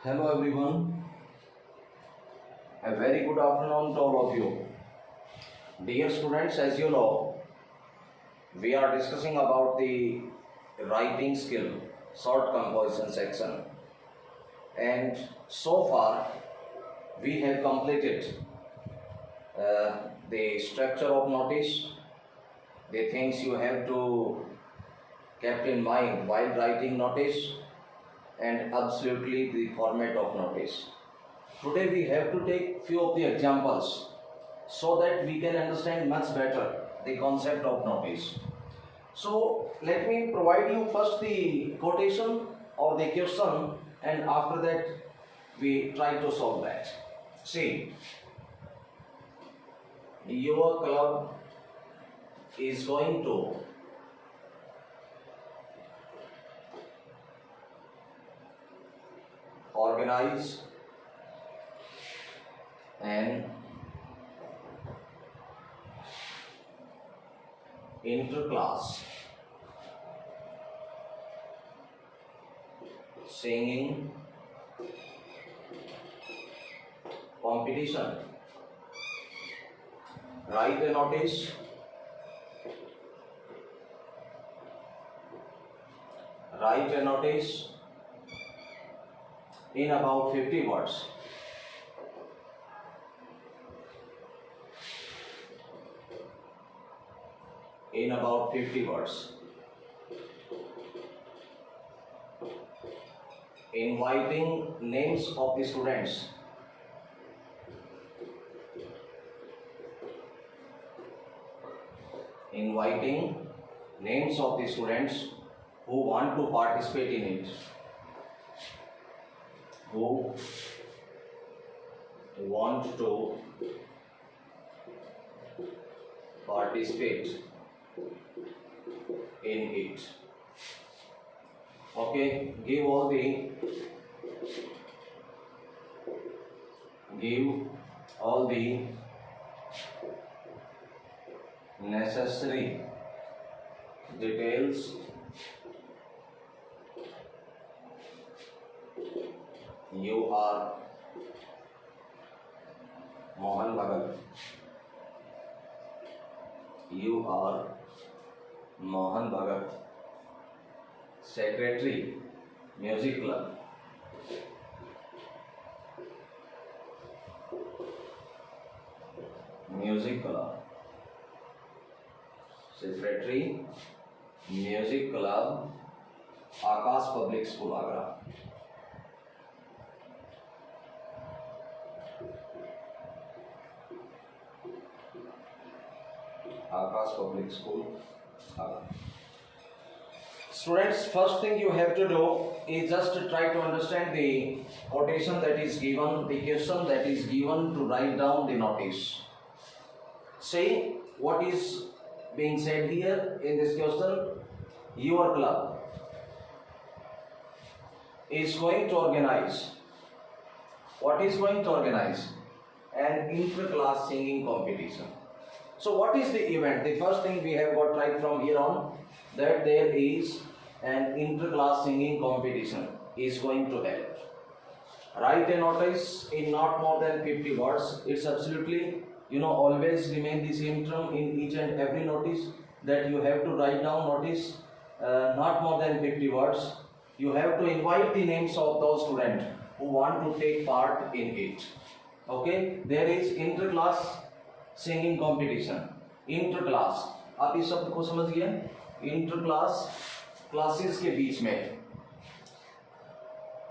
Hello everyone, a very good afternoon to all of you. Dear students, as you know, we are discussing about the writing skill, short composition section. And so far, we have completed the structure of notice, the things you have to keep in mind while writing notice, and absolutely the format of notice. Today we have to take few of the examples so that we can understand much better the concept of notice. So let me provide you first the quotation or the question, and after that we try to solve that. See, your club is going to organize an inter-class singing competition. Write a notice. Write a notice in about 50 words. In about 50 words. Inviting names of the students. Inviting names of the students who want to participate in it. Who want to participate in it. Okay, give all the necessary details. You are Mohan Bhagat. You are Mohan Bhagat, Secretary, Music Club. Music Club. Secretary, Music Club, Akash Public School, Agra. Akash Public School, Agra. Students, first thing you have to do is just to try to understand the quotation that is given, the question that is given, to write down the notice. Say what is being said here in this question. Your club is going to organize. What is going to organize? An inter-class singing competition. So what is the event? The first thing we have got right from here on, that there is an inter-class singing competition is going to happen. Write a notice in not more than 50 words. It's absolutely, always remain the same term in each and every notice, that you have to write down notice not more than 50 words. You have to invite the names of those students who want to take part in it. Okay, there is inter-class singing competition. Inter class, आप इस शब्द को समझ गए? Inter class, classes के बीच में,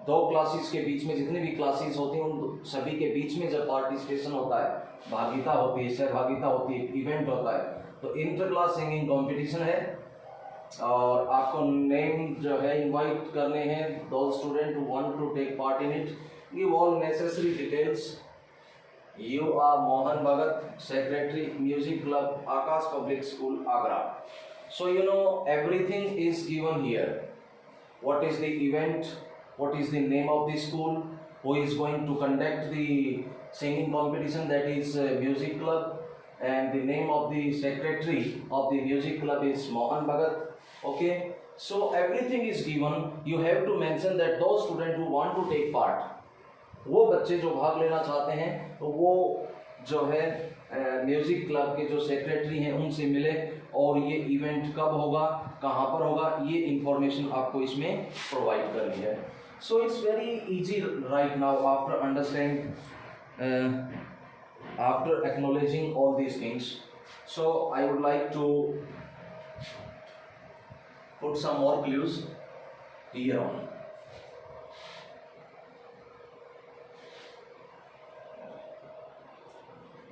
दो classes के बीच में जितने भी क्लासेस होती हैं उन सभी के बीच में जब पार्टिसिपेशन होता है, भागिता होती है, सहभागिता होती है, इवेंट होता है, तो इंटर क्लास सिंगिंग कंपटीशन है. और आपको नेम जो है इनवाइट करने हैं दो student who want to take part in it. Give all necessary details. You are Mohan Bhagat, Secretary, Music Club, Akash Public School, Agra. So everything is given here. What is the event? What is the name of the school? Who is going to conduct the singing competition? That is Music Club. And the name of the secretary of the Music Club is Mohan Bhagat. Okay. So everything is given. You have to mention that those students who want to take part वो बच्चे जो भाग लेना चाहते हैं तो वो जो है म्यूजिक क्लब के जो सेक्रेटरी हैं उनसे मिले, और ये इवेंट कब होगा, कहाँ पर होगा, ये इंफॉर्मेशन आपको इसमें प्रोवाइड करनी है. So it's very easy right now after understand, after acknowledging all these things. So I would like to put some more clues here on.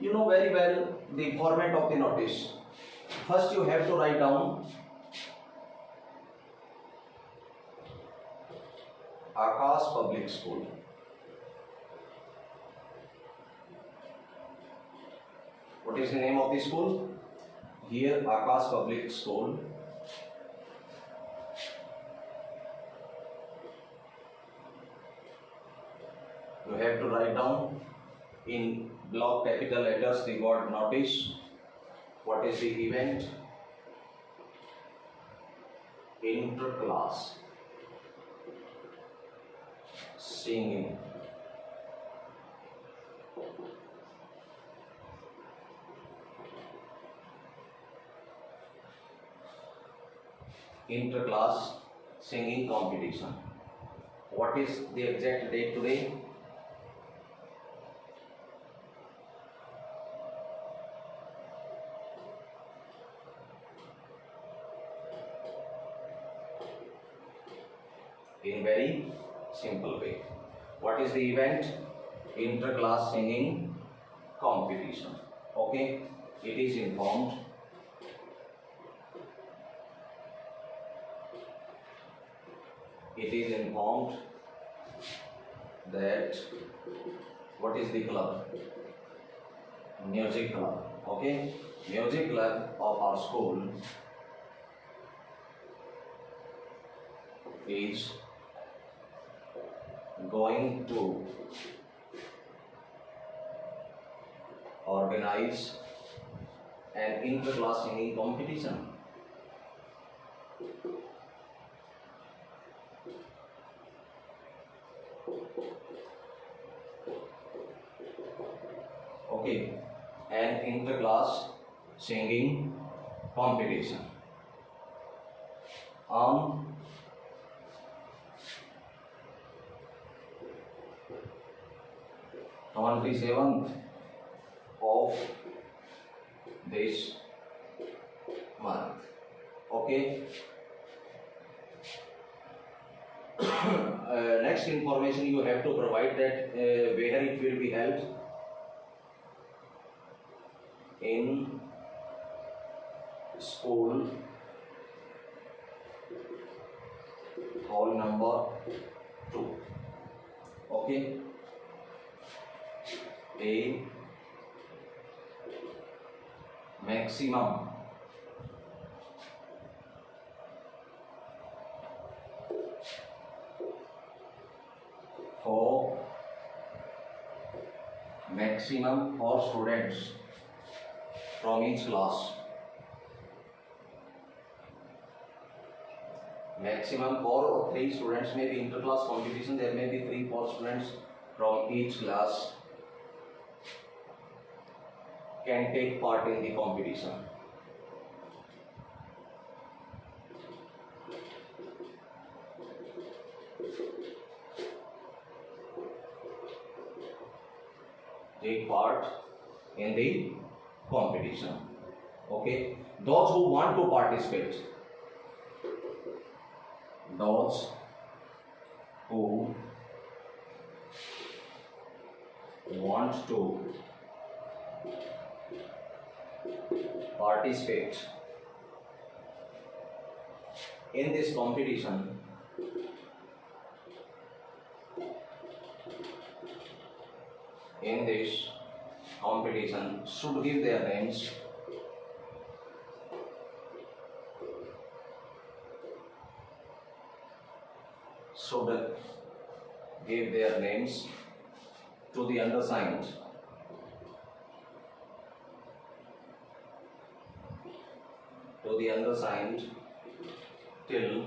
You know very well the format of the notice. First you have to write down Akash Public School. What is the name of the school? Here Akash Public School. You have to write down in block capital letters the word notice. What is the event? Inter-class singing. Inter-class singing competition. What is the exact date today? In very simple way. What is the event? Inter-class singing competition. Okay, it is informed. It is informed that what is the club? Music club. Okay, music club of our school is going to organize an inter-class singing competition. Okay, an inter-class singing competition on 27th of this month. Okay. Next information you have to provide that where it will be held. In school hall number 2. Okay. A maximum for students from each class. Maximum 4 or 3 students may be inter-class competition. There may be 3-4 students from each class can take part in the competition. Take part in the competition. Okay, those who want to participate, those who want to participate in this competition should give their names to the undersigned. Till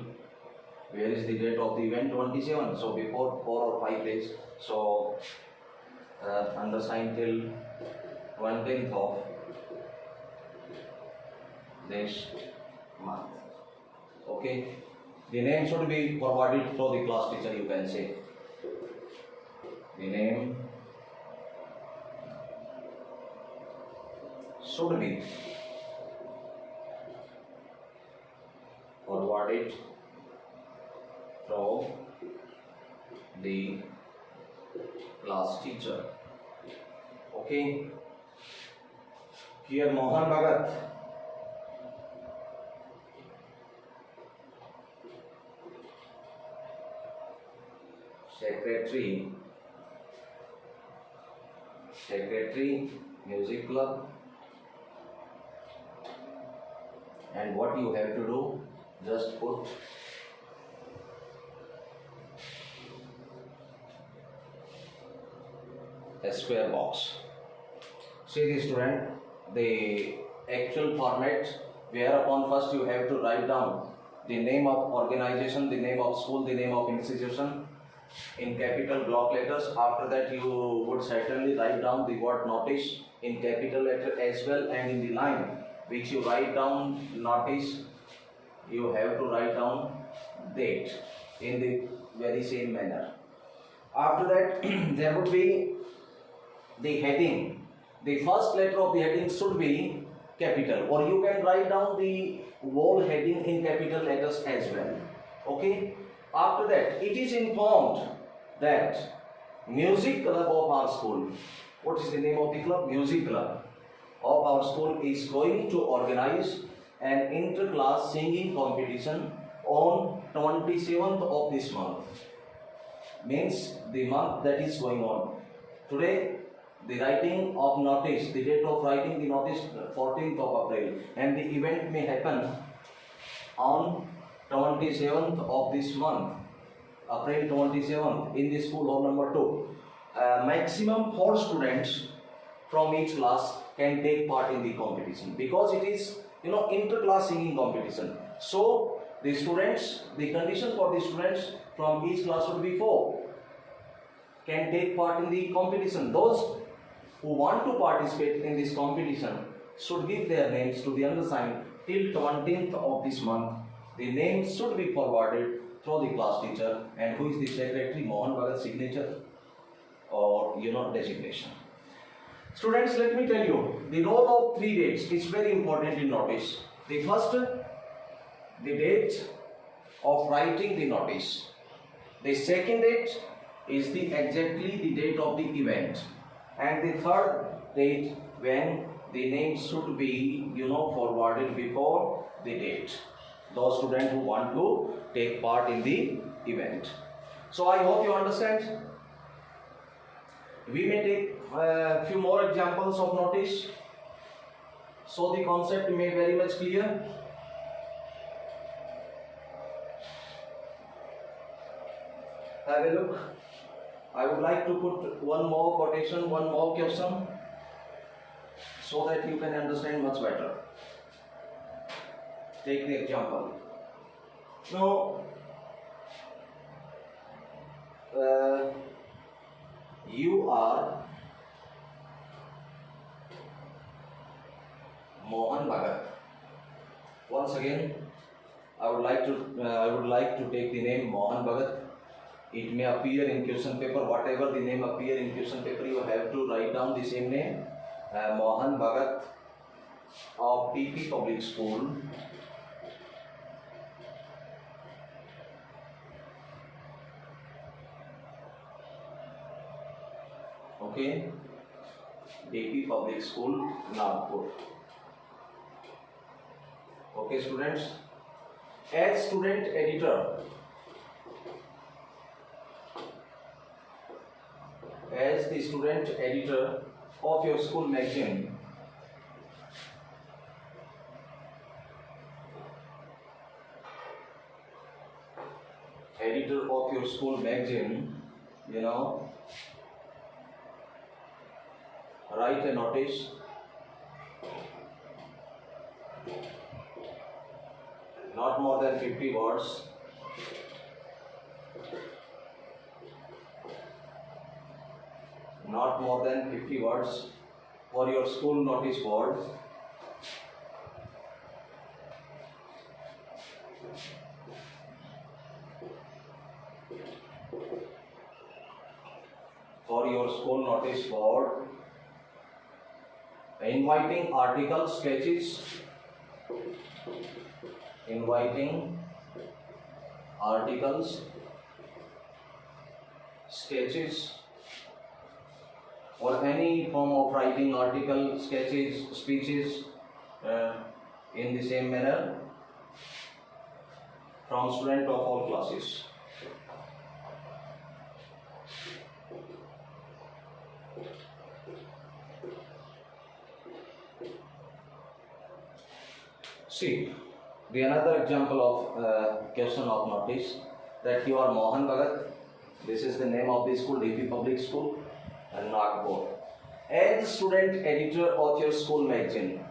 Where is the date of the event? 27. So before 4 or 5 days. So undersigned till 20th of this month. Okay. The name should be forwarded through the class teacher, you can say. The name should be forwarded through the class teacher. Okay. Here Mohan Bhagat. Secretary, Music Club, and what you have to do, just put a square box. See the student, the actual format whereupon first you have to write down the name of organization, the name of school, the name of institution in capital block letters. After that you would certainly write down the word notice in capital letter as well, and in the line which you write down notice, you have to write down date in the very same manner. After that there would be the heading. The first letter of the heading should be capital, or you can write down the whole heading in capital letters as well. Okay. After that, it is informed that music club of our school, what is the name of the club? Music club of our school is going to organize an inter-class singing competition on 27th of this month. Means the month that is going on. Today, the writing of notice, the date of writing the notice 14th of April, and the event may happen on 27th of this month, April 27th, in the school hall number 2. Maximum 4 students from each class can take part in the competition, because it is inter-class singing competition. So the students, the condition for the students from each class would be 4 can take part in the competition. Those who want to participate in this competition should give their names to the undersigned till 20th of this month. The name should be forwarded through the class teacher, and who is the secretary? Mohan Bhagat signature or designation. Students, let me tell you, the role of 3 dates is very important in notice. The first, the date of writing the notice. The second date is exactly the date of the event, and the third date when the name should be forwarded before the date. Those students who want to take part in the event. So I hope you understand. We may take a few more examples of notice, so the concept may very much clear. Have a look. I would like to put one more quotation, one more question, so that you can understand much better. Take the example. Now, you are Mohan Bhagat. Once again, I would like to take the name Mohan Bhagat. It may appear in question paper. Whatever the name appear in question paper, you have to write down the same name. Mohan Bhagat of PP Public School. Okay, AP Public School, Nagpur. Okay, students. As student editor, as the student editor of your school magazine, write a notice not more than 50 words not more than 50 words for your school notice board. For your school notice board, inviting article sketches, inviting articles, sketches, or any form of writing article, sketches, speeches in the same manner from student of all classes. See, the another example of question of notice, that you are Mohan Bhagat. This is the name of the school, DP Public School, and Nagpur. As student editor of your school magazine.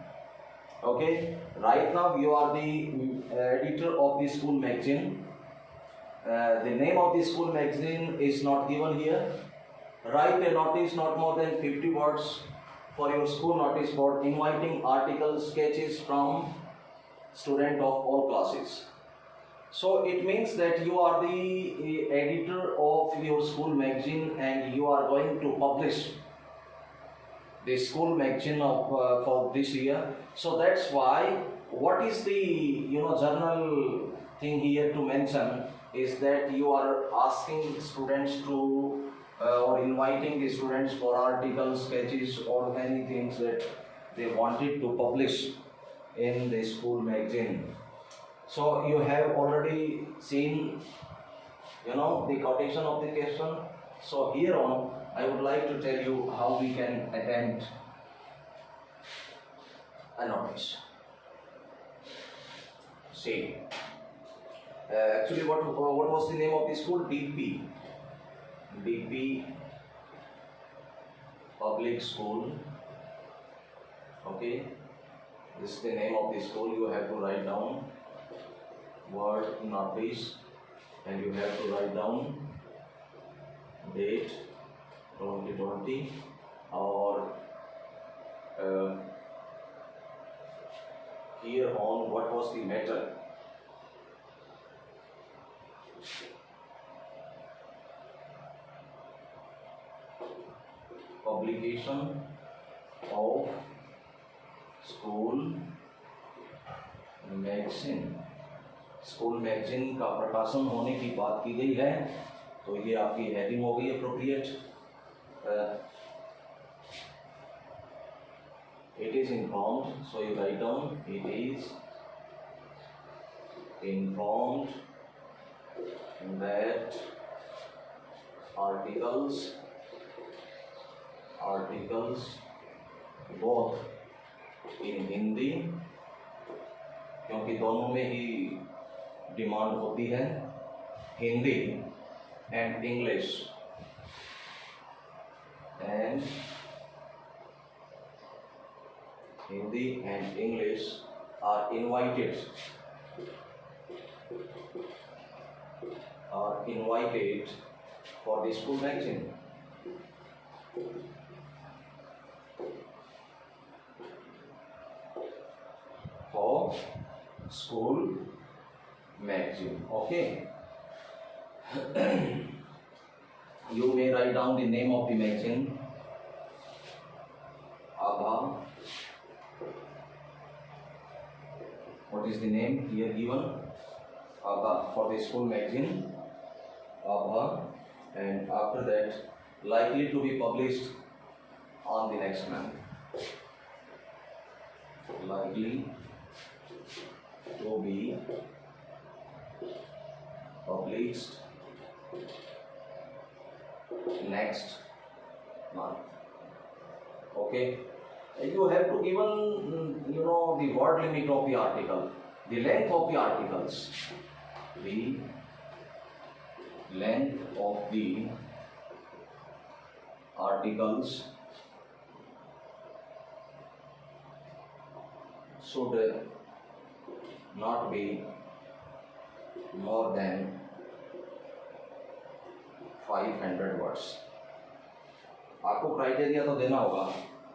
Okay, right now you are the editor of the school magazine. The name of the school magazine is not given here. Write a notice not more than 50 words for your school notice board, inviting articles, sketches from student of all classes. So it means that you are the editor of your school magazine and you are going to publish the school magazine of for this year. So that's why what is the journal thing here to mention is that you are asking students to or inviting the students for articles, sketches, or many things that they wanted to publish in the school magazine. So you have already seen the quotation of the question. So here on I would like to tell you how we can attempt a notice. See, actually what was the name of the school? DP Public School. Okay, this is the name of the school. You have to write down word notice and you have to write down date 2020 or here on what was the matter. Publication of school magazine. School magazine का प्रकाशन होने की बात की गई है, तो ये आपकी हेडिंग हो गई appropriate. It is informed, so you write down it is informed that articles both in Hindi, क्योंकि दोनों में ही डिमांड होती है, Hindi and English, and Hindi and English are invited for the school magazine. For school magazine. Okay. You may write down the name of the magazine. Abha. What is the name here given? Abha for the school magazine. Abha, and after that likely to be published on the next month. Likely to be published next month. Okay. You have to given the word limit of the article, the length of the articles, the length of the articles should not be more than 500 words. आपको criteria तो देना होगा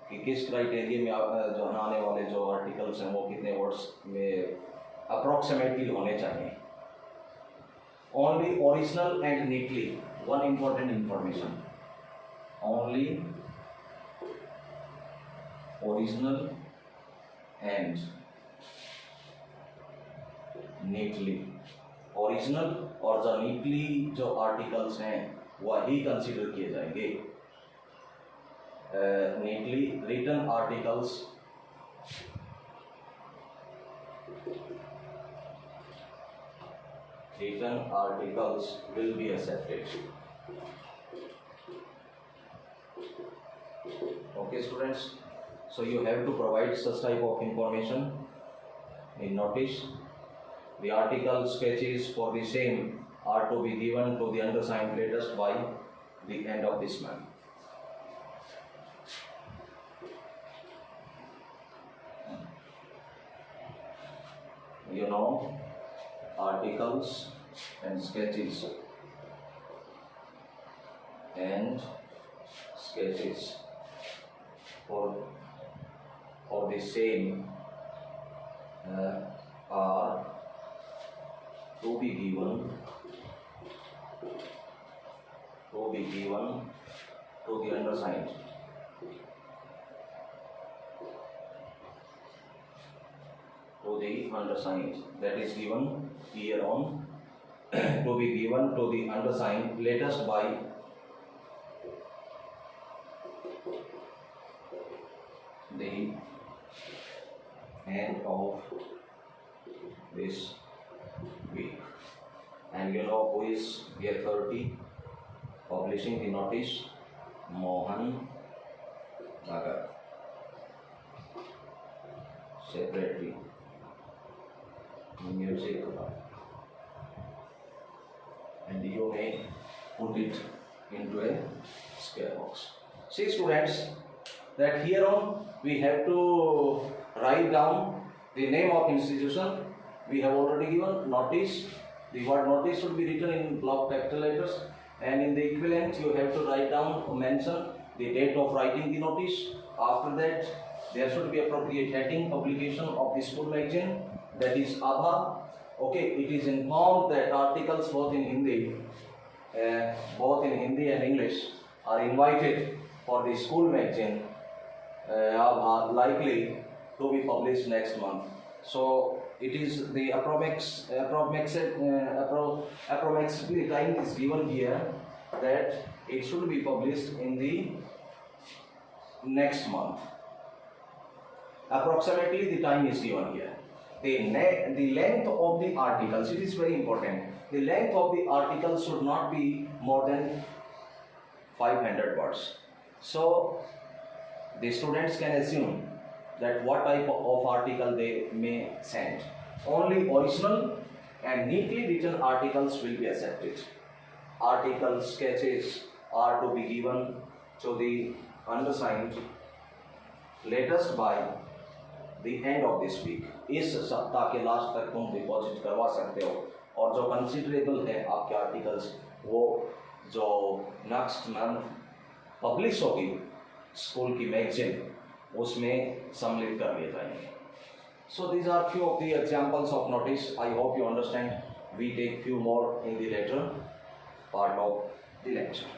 कि किस criteria में जो आने वाले जो आर्टिकल्स हैं वो कितने वर्ड्स में अप्रॉक्सीमेटली होने चाहिए. Only original and neatly. One important information, only original and neatly. Original और जो नीटली जो आर्टिकल्स हैं वही कंसीडर किए जाएंगे. Neatly written articles will be accepted. Okay students, so you have to provide such type of information in notice. The article sketches for the same are to be given to the undersigned latest by the end of this month. You know, articles and sketches for the same are to be given to the undersigned that is given here on to be given to the undersigned latest by the end of this week. And you know who is the authority publishing the notice? Mohan Nagar, Secretary, Music, and you may put it into a square box. See students, that here on we have to write down the name of institution. We have already given notice. The word notice should be written in block capital letters, and in the equivalent you have to write down or mention the date of writing the notice. After that there should be appropriate heading, publication of the school magazine, that is ABHA. Okay, it is informed that articles both in Hindi and English are invited for the school magazine are likely to be published next month. So it is the approximately time is given here that it should be published in the next month. Approximately the time is given here. The length of the articles, it is very important. The length of the article should not be more than 500 words. So the students can assume that what type of article they may send. Only original and neatly written articles will be accepted. Article sketches are to be given to the undersigned latest by the end of this week. इस सप्ताह के last तक तुम deposit करवा सकते हो, और जो कंसिडरेबल है आपके आर्टिकल्स वो जो नेक्स्ट मंथ पब्लिश होगी स्कूल की मैगजीन उसमें सम्मिलित कर लिए जाएंगे. So these are few of the examples of notice. I hope you understand. We take few more in the later part of the lecture.